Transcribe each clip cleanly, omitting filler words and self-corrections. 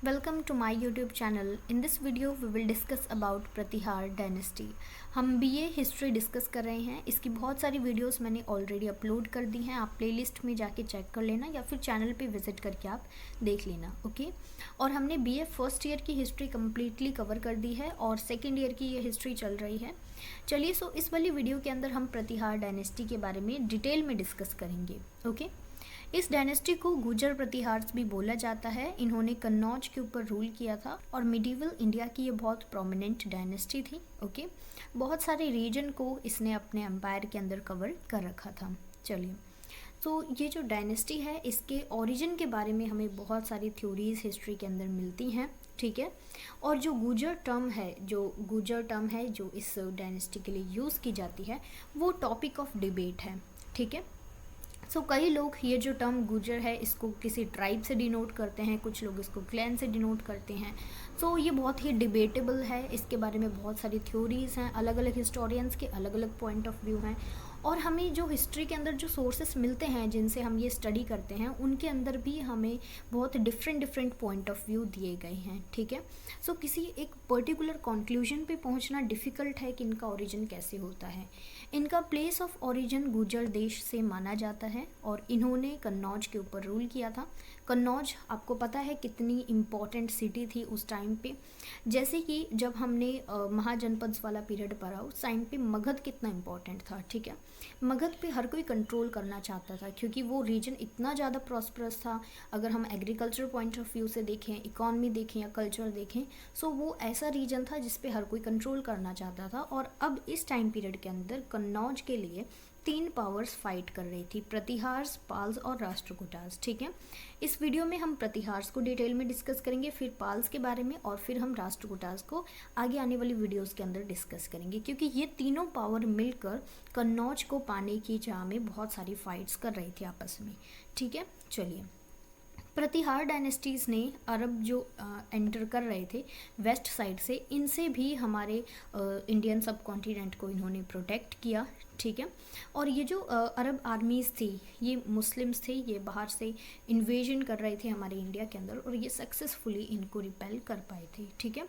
Welcome to my YouTube channel. In this video we will discuss about Pratihara dynasty. हम BA history discuss कर रहे हैं। इसकी बहुत सारी वीडियोस मैंने ऑलरेडी अपलोड कर दी हैं। आप प्लेलिस्ट में जाके चेक कर लेना या फिर चैनल पे विजिट करके आप देख लेना, ओके। और हमने बीए फर्स्ट ईयर की हिस्ट्री कम्प्लीटली कवर कर दी है और सेकेंड ईयर की ये हिस्ट्री चल रही है। चलिए, सो इस वाली वीडियो के अंदर हम प्रतिहार डायनेस्टी के बारे में डिटेल में डिस्कस करेंगे, ओके। इस डायनेस्टी को गुर्जर प्रतिहार्स भी बोला जाता है। इन्होंने कन्नौज के ऊपर रूल किया था और मिडिवल इंडिया की ये बहुत प्रोमिनेंट डायनेस्टी थी, ओके। बहुत सारे रीजन को इसने अपने एम्पायर के अंदर कवर कर रखा था। चलिए, तो ये जो डायनेस्टी है इसके ओरिजिन के बारे में हमें बहुत सारी थ्योरीज हिस्ट्री के अंदर मिलती हैं, ठीक है। और जो गुर्जर टर्म है जो इस डायनेस्टी के लिए यूज़ की जाती है वो टॉपिक ऑफ डिबेट है, ठीक है। सो कई लोग ये जो टर्म गुर्जर है इसको किसी ट्राइब से डिनोट करते हैं, कुछ लोग इसको क्लैन से डिनोट करते हैं। सो ये बहुत ही डिबेटेबल है। इसके बारे में बहुत सारी थ्योरीज हैं, अलग अलग हिस्टोरियंस के अलग अलग पॉइंट ऑफ व्यू हैं। और हमें जो हिस्ट्री के अंदर जो सोर्सेस मिलते हैं जिनसे हम ये स्टडी करते हैं उनके अंदर भी हमें बहुत डिफरेंट पॉइंट ऑफ व्यू दिए गए हैं, ठीक है। सो किसी एक पर्टिकुलर कंक्लूजन पे पहुंचना डिफ़िकल्ट है कि इनका ओरिजिन कैसे होता है। इनका प्लेस ऑफ ओरिजिन गुर्जर देश से माना जाता है और इन्होंने कन्नौज के ऊपर रूल किया था। कन्नौज आपको पता है कितनी इम्पॉर्टेंट सिटी थी उस टाइम पे। जैसे कि जब हमने महाजनपद वाला पीरियड पढ़ा उस टाइम पे मगध कितना इम्पॉर्टेंट था, ठीक है। मगध पे हर कोई कंट्रोल करना चाहता था क्योंकि वो रीजन इतना ज़्यादा प्रॉस्परस था। अगर हम एग्रीकल्चर पॉइंट ऑफ व्यू से देखें, इकॉनमी देखें या कल्चर देखें, सो वो ऐसा रीजन था जिस पे हर कोई कंट्रोल करना चाहता था। और अब इस टाइम पीरियड के अंदर कन्नौज के लिए 3 पावर्स फाइट कर रही थी, प्रतिहार्स, पाल्स और राष्ट्रकूटास, ठीक है। इस वीडियो में हम प्रतिहार्स को डिटेल में डिस्कस करेंगे, फिर पाल्स के बारे में और फिर हम राष्ट्रकूटास को आगे आने वाली वीडियोस के अंदर डिस्कस करेंगे क्योंकि ये तीनों पावर मिलकर कन्नौज को पाने की चाह में बहुत सारी फाइट्स कर रही थी आपस में, ठीक है। चलिए, प्रतिहार डायनेस्टीज़ ने अरब जो एंटर कर रहे थे वेस्ट साइड से, इनसे भी हमारे इंडियन सब कॉन्टिनेंट को इन्होंने प्रोटेक्ट किया, ठीक है। और ये जो अरब आर्मीज़ थी ये मुस्लिम्स थे, ये बाहर से इन्वेजन कर रहे थे हमारे इंडिया के अंदर और ये सक्सेसफुली इनको रिपेल कर पाए थे, ठीक है।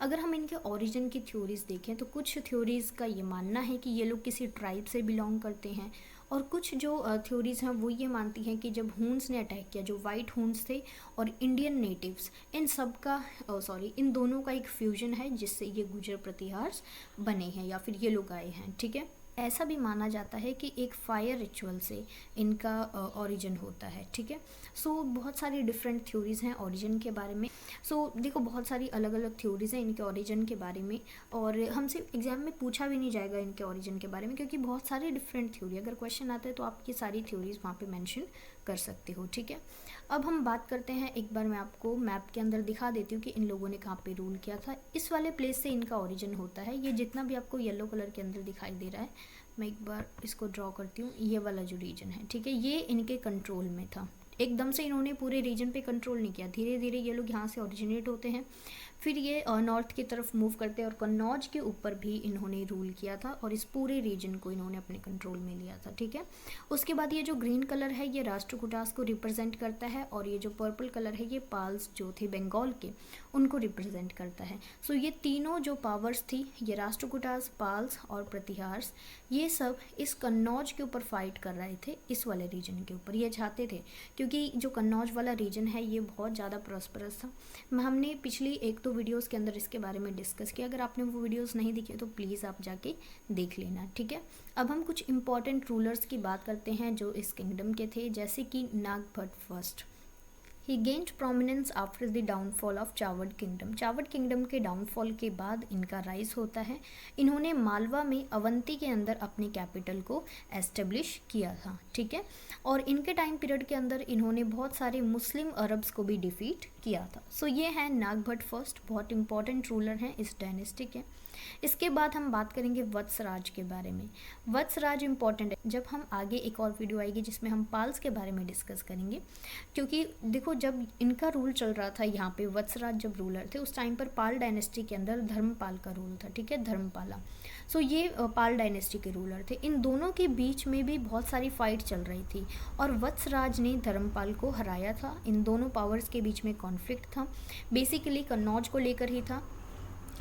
अगर हम इनके ओरिजिन की थ्योरीज देखें तो कुछ थ्योरीज़ का ये मानना है कि ये लोग किसी ट्राइब से बिलोंग करते हैं और कुछ जो थ्योरीज़ हैं वो ये मानती हैं कि जब हून्स ने अटैक किया, जो वाइट हून्स थे और इंडियन नेटिव्स, इन दोनों का एक फ्यूजन है जिससे ये गुर्जर प्रतिहार्स बने हैं या फिर ये लोग आए हैं, ठीक है। ऐसा भी माना जाता है कि एक फायर रिचुअल से इनका ओरिजिन होता है, ठीक है। सो बहुत सारी डिफरेंट थ्योरीज़ हैं ओरिजिन के बारे में। सो देखो, बहुत सारी अलग अलग थ्योरीज़ हैं इनके ओरिजिन के बारे में और हमसे एग्जाम में पूछा भी नहीं जाएगा इनके ओरिजिन के बारे में क्योंकि बहुत सारी डिफरेंट थ्योरी, अगर क्वेश्चन आता है तो आप ये सारी थ्योरीज़ वहाँ पे मेंशन कर सकते हो, ठीक है। अब हम बात करते हैं, एक बार मैं आपको मैप के अंदर दिखा देती हूँ कि इन लोगों ने कहाँ पे रूल किया था। इस वाले प्लेस से इनका ओरिजिन होता है। ये जितना भी आपको येलो कलर के अंदर दिखाई दे रहा है, मैं एक बार इसको ड्रॉ करती हूँ। ये वाला जो रीजन है, ठीक है, ये इनके कंट्रोल में था। एकदम से इन्होंने पूरे रीजन पे कंट्रोल नहीं किया, धीरे धीरे ये लोग यहाँ से ओरिजिनेट होते हैं, फिर ये नॉर्थ की तरफ मूव करते हैं और कन्नौज के ऊपर भी इन्होंने रूल किया था और इस पूरे रीजन को इन्होंने अपने कंट्रोल में लिया था, ठीक है। उसके बाद ये जो ग्रीन कलर है ये राष्ट्रकूटास को रिप्रेजेंट करता है और ये जो पर्पल कलर है ये पाल्स जो थे बंगाल के उनको रिप्रेजेंट करता है। सो ये तीनों जो पावर्स थी, ये राष्ट्रकूटास, पाल्स और प्रतिहार्स, ये सब इस कन्नौज के ऊपर फाइट कर रहे थे, इस वाले रीजन के ऊपर। ये चाहते थे क्योंकि जो कन्नौज वाला रीजन है ये बहुत ज़्यादा प्रॉस्परस था। हमने पिछली 1-2 वीडियोस के अंदर इसके बारे में डिस्कस किया। अगर आपने वो वीडियोस नहीं दिखे तो प्लीज़ आप जाके देख लेना, ठीक है। अब हम कुछ इंपॉर्टेंट रूलर्स की बात करते हैं जो इस किंगडम के थे, जैसे कि Nagabhata first. He gained prominence after the downfall of Chavda kingdom. Chavda kingdom के डाउनफॉल के बाद इनका राइज होता है। इन्होंने मालवा में अवंती के अंदर अपनी कैपिटल को एस्टेब्लिश किया था, ठीक है। और इनके टाइम पीरियड के अंदर इन्होंने बहुत सारे मुस्लिम अरब्स को भी डिफीट किया था। सो ये है नागभट्ट फर्स्ट, बहुत इंपॉर्टेंट रूलर हैं इस डायनेस्टी के। इसके बाद हम बात करेंगे वत्सराज के बारे में। वत्सराज इंपॉर्टेंट है, जब हम आगे एक और वीडियो आएगी जिसमें हम पाल्स के बारे में डिस्कस करेंगे क्योंकि देखो जब इनका रूल चल रहा था यहाँ पे, वत्सराज जब रूलर थे उस टाइम पर पाल डायनेस्टी के अंदर धर्मपाल का रूल था, ठीक है, धर्मपाला। सो ये पाल डायनेस्टी के रूलर थे। इन दोनों के बीच में भी बहुत सारी फाइट चल रही थी और वत्सराज ने धर्मपाल को हराया था। इन दोनों पावर्स के बीच में कॉन्फ्लिक्ट था, बेसिकली कन्नौज को लेकर ही था।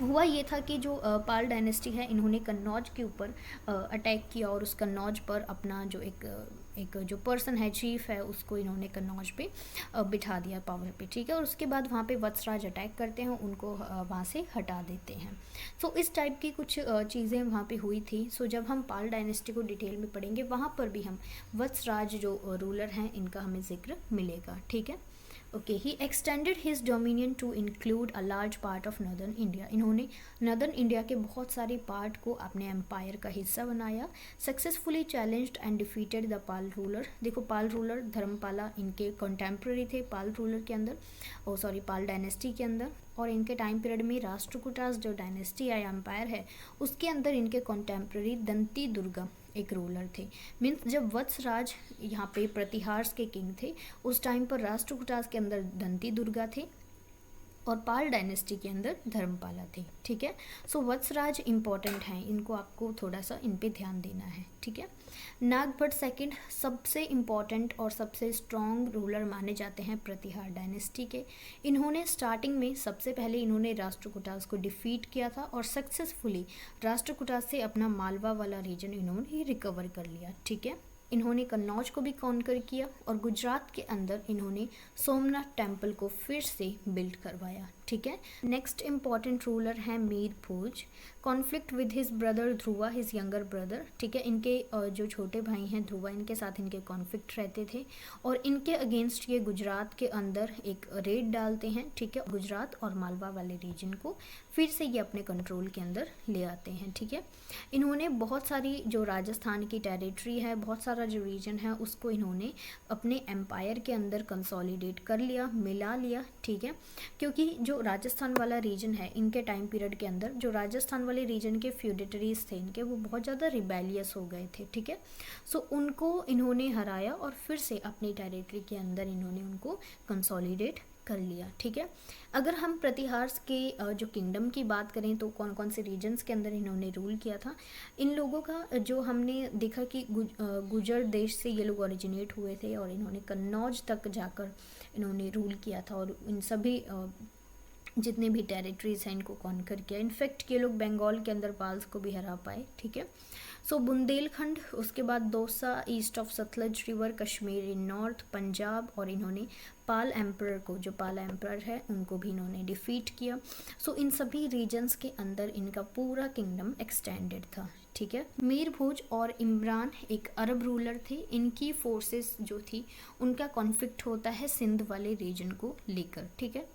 हुआ ये था कि जो पाल डायनेस्टी है, इन्होंने कन्नौज के ऊपर अटैक किया और उस कन्नौज पर अपना जो एक जो पर्सन है, चीफ है, उसको इन्होंने कन्नौज पे बिठा दिया पावर पे, ठीक है। और उसके बाद वहाँ पे वत्सराज अटैक करते हैं, उनको वहाँ से हटा देते हैं। सो इस टाइप की कुछ चीज़ें वहाँ पे हुई थी। सो जब हम पाल डायनेस्टी को डिटेल में पढ़ेंगे, वहाँ पर भी हम वत्सराज जो रूलर हैं, इनका हमें जिक्र मिलेगा, ठीक है। Okay, he extended his dominion to include a large part of northern India. इन्होंने नॉर्दर्न इंडिया के बहुत सारे पार्ट को अपने एम्पायर का हिस्सा बनाया। Successfully challenged and defeated the Pal ruler. देखो, पाल रूलर धर्मपाला इनके कंटेम्प्रेरी थे पाल रूलर के अंदर, पाल डायनेस्टी के अंदर। और इनके टाइम पीरियड में राष्ट्रकूटास जो डायनेस्टी या एम्पायर है, उसके अंदर इनके कंटेम्प्रेरी दंती दुर्गा एक रूलर थे। मीन्स जब वत्सराज यहाँ पे प्रतिहार्स के किंग थे, उस टाइम पर राष्ट्रकूटास के अंदर दंती दुर्गा थे और पाल डायनेस्टी के अंदर धर्मपाला थे, ठीक है। सो वत्सराज इंपॉर्टेंट हैं, इनको आपको थोड़ा सा इन पे ध्यान देना है, ठीक है। नागभट्ट सेकंड सबसे इम्पॉर्टेंट और सबसे स्ट्रॉन्ग रूलर माने जाते हैं प्रतिहार डायनेस्टी के। इन्होंने स्टार्टिंग में सबसे पहले इन्होंने राष्ट्रकूटास को डिफीट किया था और सक्सेसफुली राष्ट्रकूटास से अपना मालवा वाला रीजन इन्होंने रिकवर कर लिया, ठीक है। इन्होंने कन्नौज को भी कॉन्कर किया और गुजरात के अंदर इन्होंने सोमनाथ टेम्पल को फिर से बिल्ड करवाया, ठीक है। नेक्स्ट इम्पॉर्टेंट रूलर हैं Mihir Bhoja. Conflict with his brother Dhruva, his younger brother, ठीक है। इनके जो छोटे भाई हैं ध्रुवा, इनके साथ इनके कॉन्फ्लिक्ट रहते थे और इनके अगेंस्ट ये गुजरात के अंदर एक रेड डालते हैं, ठीक है। गुजरात और मालवा वाले रीजन को फिर से ये अपने कंट्रोल के अंदर ले आते हैं, ठीक है। इन्होंने बहुत सारी जो राजस्थान की टेरिटरी है, बहुत सारा जो रीजन है, उसको इन्होंने अपने एम्पायर के अंदर कंसोलिडेट कर लिया, मिला लिया, ठीक है। क्योंकि जो राजस्थान वाला रीजन है, इनके टाइम पीरियड के अंदर जो राजस्थान वाले रीजन के फ्यूडेटरीज थे इनके, वो बहुत ज़्यादा रिबेलियस हो गए थे, ठीक है। सो उनको इन्होंने हराया और फिर से अपनी टेरिटरी के अंदर इन्होंने उनको कंसोलिडेट कर लिया, ठीक है। अगर हम प्रतिहार्स के जो किंगडम की बात करें तो कौन कौन से रीजन्स के अंदर इन्होंने रूल किया था, इन लोगों का जो हमने देखा कि गुजर देश से ये लोग ओरिजिनेट हुए थे और इन्होंने कन्नौज तक जाकर इन्होंने रूल किया था और इन सभी जितने भी टेरिटरीज हैं इनको कॉन्कर किया। इनफैक्ट ये लोग बंगाल के अंदर पाल्स को भी हरा पाए, ठीक है। सो बुंदेलखंड, उसके बाद Dausa east of Sutlej river, Kashmir in north, Punjab, और इन्होंने पाल एम्परर को, जो पाल एम्परर है, उनको भी इन्होंने डिफीट किया। सो इन सभी रीजन्स के अंदर इनका पूरा किंगडम एक्सटेंडेड था, ठीक है। मीर भोज और इमरान एक अरब रूलर थे। इनकी फोर्सेस जो थी उनका कॉन्फ्लिक्ट होता है सिंध वाले रीजन को लेकर, ठीक है।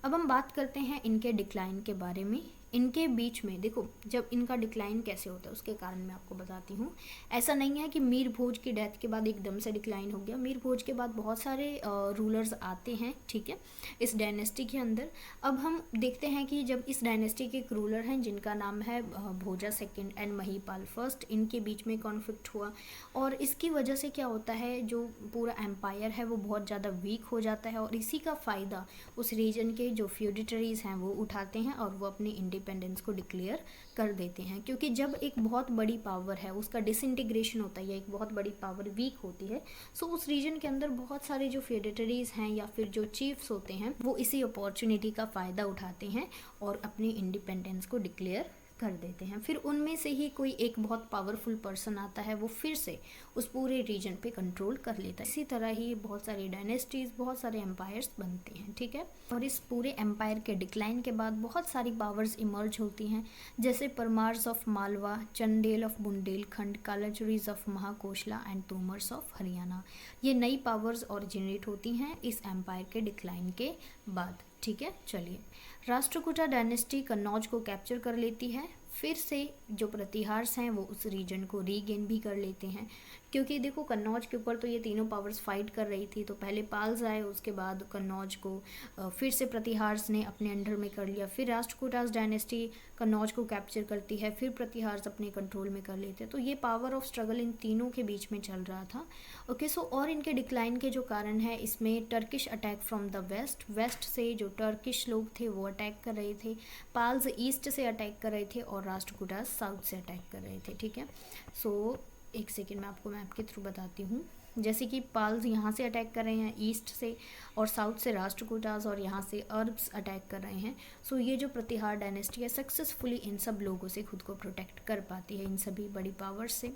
अब हम बात करते हैं इनके डिक्लाइन के बारे में। इनके बीच में देखो, जब इनका डिक्लाइन कैसे होता है उसके कारण मैं आपको बताती हूँ। ऐसा नहीं है कि मीर भोज की डेथ के बाद एकदम से डिक्लाइन हो गया। मीर भोज के बाद बहुत सारे रूलर्स आते हैं, ठीक है, इस डायनेस्टी के अंदर। अब हम देखते हैं कि जब इस डायनेस्टी के एक रूलर हैं जिनका नाम है भोजा सेकंड एंड महिपाल फर्स्ट, इनके बीच में कॉन्फ्लिक्ट हुआ और इसकी वजह से क्या होता है, जो पूरा एम्पायर है वो बहुत ज़्यादा वीक हो जाता है और इसी का फ़ायदा उस रीजन के जो फ्यूडिटरीज हैं वो उठाते हैं और वो अपनी इंडिपेंडेंस को डिक्लेयर कर देते हैं। क्योंकि जब एक बहुत बड़ी पावर है उसका डिसइंटीग्रेशन होता है या एक बहुत बड़ी पावर वीक होती है, सो उस रीजन के अंदर बहुत सारे जो फेडेटरीज हैं या फिर जो चीफ्स होते हैं वो इसी अपॉर्चुनिटी का फ़ायदा उठाते हैं और अपनी इंडिपेंडेंस को डिक्लेयर कर देते हैं। फिर उनमें से ही कोई एक बहुत पावरफुल पर्सन आता है, वो फिर से उस पूरे रीजन पे कंट्रोल कर लेता है। इसी तरह ही बहुत सारी डायनेस्टीज, बहुत सारे एम्पायर्स बनते हैं, ठीक है। और इस पूरे एम्पायर के डिक्लाइन के बाद बहुत सारी पावर्स इमर्ज होती हैं, जैसे Paramars of Malwa, Chandel of Bundelkhand, Kalachuris of Mahakoshala and Tomars of Haryana. ये नई पावर्स ऑरिजिनेट होती हैं इस एम्पायर के डिक्लाइन के बाद, ठीक है। चलिए, राष्ट्रकूटा डायनेस्टी कन्नौज को कैप्चर कर लेती है। फिर से जो प्रतिहार्स हैं वो उस रीजन को रीगेन भी कर लेते हैं, क्योंकि देखो कन्नौज के ऊपर तो ये तीनों पावर्स फाइट कर रही थी। तो पहले पाल्स आए, उसके बाद कन्नौज को फिर से प्रतिहार्स ने अपने अंडर में कर लिया। फिर राष्ट्रकूटास डायनेस्टी कन्नौज को कैप्चर करती है, फिर प्रतिहार्स अपने कंट्रोल में कर लेते हैं। तो ये पावर ऑफ स्ट्रगल इन तीनों के बीच में चल रहा था, ओके। सो और इनके डिक्लाइन के जो कारण है, इसमें Turkish attack from the west से जो टर्किश लोग थे वो अटैक कर रहे थे, पाल्स ईस्ट से अटैक कर रहे थे और राष्ट्रकूटास साउथ से अटैक कर रहे थे, ठीक है। सो एक सेकेंड मैं आपको मैप के थ्रू बताती हूँ। जैसे कि पाल्स यहाँ से अटैक कर रहे हैं ईस्ट से, और साउथ से राष्ट्रकूटास, और यहाँ से अरब्स अटैक कर रहे हैं। सो ये जो प्रतिहार डायनेस्टी है सक्सेसफुली इन सब लोगों से खुद को प्रोटेक्ट कर पाती है, इन सभी बड़ी पावर्स से।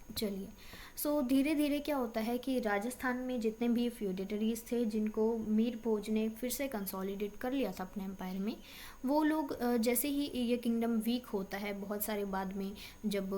चलिए, सो धीरे धीरे क्या होता है कि राजस्थान में जितने भी फ्यूडेटरीज थे जिनको मीर भोज ने फिर से कंसोलिडेट कर लिया था अपने एम्पायर में, वो लोग जैसे ही ये किंगडम वीक होता है, बहुत सारे बाद में जब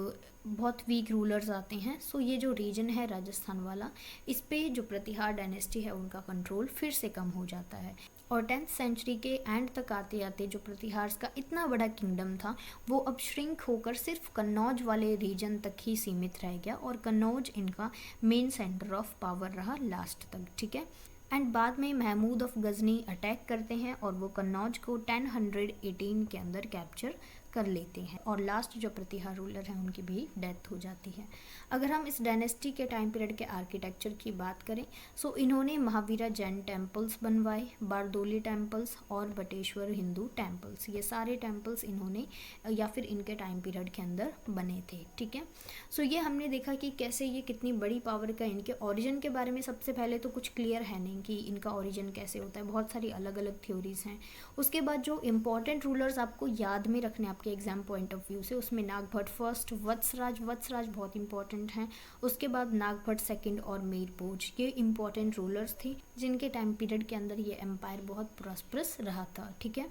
बहुत वीक रूलर्स आते हैं, सो ये जो रीजन है राजस्थान वाला, इस पे जो प्रतिहार डायनेस्टी है उनका कंट्रोल फिर से कम हो जाता है। और 10th सेंचुरी के एंड तक आते आते जो प्रतिहार्स का इतना बड़ा किंगडम था वो अब श्रिंक होकर सिर्फ कन्नौज वाले रीजन तक ही सीमित रह गया, और कन्नौज इनका मेन सेंटर ऑफ पावर रहा लास्ट तक, ठीक है। एंड बाद में महमूद ऑफ गजनी अटैक करते हैं और वो कन्नौज को 1018 के अंदर कैप्चर कर लेते हैं, और लास्ट जो प्रतिहार रूलर हैं उनकी भी डेथ हो जाती है। अगर हम इस डायनेस्टी के टाइम पीरियड के आर्किटेक्चर की बात करें, सो इन्होंने महावीरा जैन टेम्पल्स बनवाए, बारदोली टेम्पल्स और बटेश्वर हिंदू टेम्पल्स, ये सारे टेम्पल्स इन्होंने या फिर इनके टाइम पीरियड के अंदर बने थे, ठीक है। सो ये हमने देखा कि कैसे ये कितनी बड़ी पावर का, इनके ओरिजिन के बारे में सबसे पहले तो कुछ क्लियर है नहीं कि इनका ओरिजिन कैसे होता है, बहुत सारी अलग अलग थ्योरीज हैं। उसके बाद जो इंपॉर्टेंट रूलर्स आपको याद में रखने आपके एग्जाम पॉइंट ऑफ व्यू से, उसमें नागभट्ट फर्स्ट, वत्सराज बहुत इंपॉर्टेंट हैं, उसके बाद नागभट्ट सेकंड और मीर भोज, ये इंपॉर्टेंट रूलर्स थे जिनके टाइम पीरियड के अंदर ये एम्पायर बहुत प्रॉस्परस रहा था, ठीक है।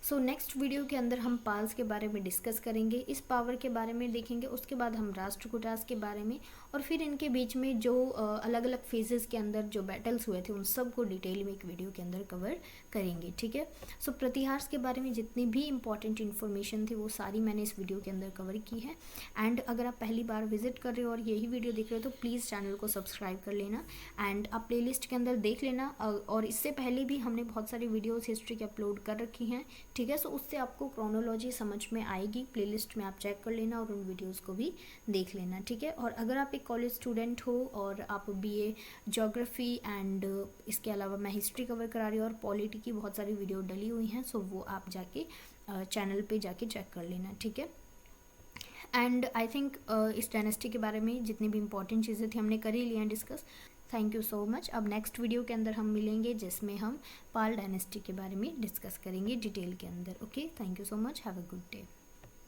सो नेक्स्ट वीडियो के अंदर हम पाल्स के बारे में डिस्कस करेंगे, इस पावर के बारे में देखेंगे, उसके बाद हम राष्ट्रकूटास के बारे में, और फिर इनके बीच में जो अलग अलग फेजेस के अंदर जो बैटल्स हुए थे उन सब को डिटेल में एक वीडियो के अंदर कवर करेंगे, ठीक है। सो प्रतिहार्स के बारे में जितनी भी इंपॉर्टेंट इन्फॉर्मेशन थी वो सारी मैंने इस वीडियो के अंदर कवर की है। एंड अगर आप पहली बार विजिट कर रहे हो और यही वीडियो देख रहे हो तो प्लीज़ चैनल को सब्सक्राइब कर लेना, एंड आप प्लेलिस्ट के अंदर देख लेना, और इससे पहले भी हमने बहुत सारी वीडियोस हिस्ट्री की अपलोड कर रखी हैं, ठीक है। सो उससे आपको क्रोनोलॉजी समझ में आएगी, प्लेलिस्ट में आप चेक कर लेना और उन वीडियोज़ को भी देख लेना, ठीक है। और अगर आप एक कॉलेज स्टूडेंट हो और आप BA ज्योग्राफी एंड इसके अलावा मैं हिस्ट्री कवर करा रही हूँ और पॉलिटी की बहुत सारी वीडियो डली हुई हैं, सो वो आप जाके चैनल पे जाके चेक कर लेना, ठीक है। एंड आई थिंक इस डायनेस्टी के बारे में जितनी भी इंपॉर्टेंट चीज़ें थी हमने कर ही लिया discuss. Thank you so much. अब नेक्स्ट वीडियो के अंदर हम मिलेंगे जिसमें हम पाल डायनेस्टी के बारे में डिस्कस करेंगे डिटेल के अंदर। Okay, thank you so much, have a good day.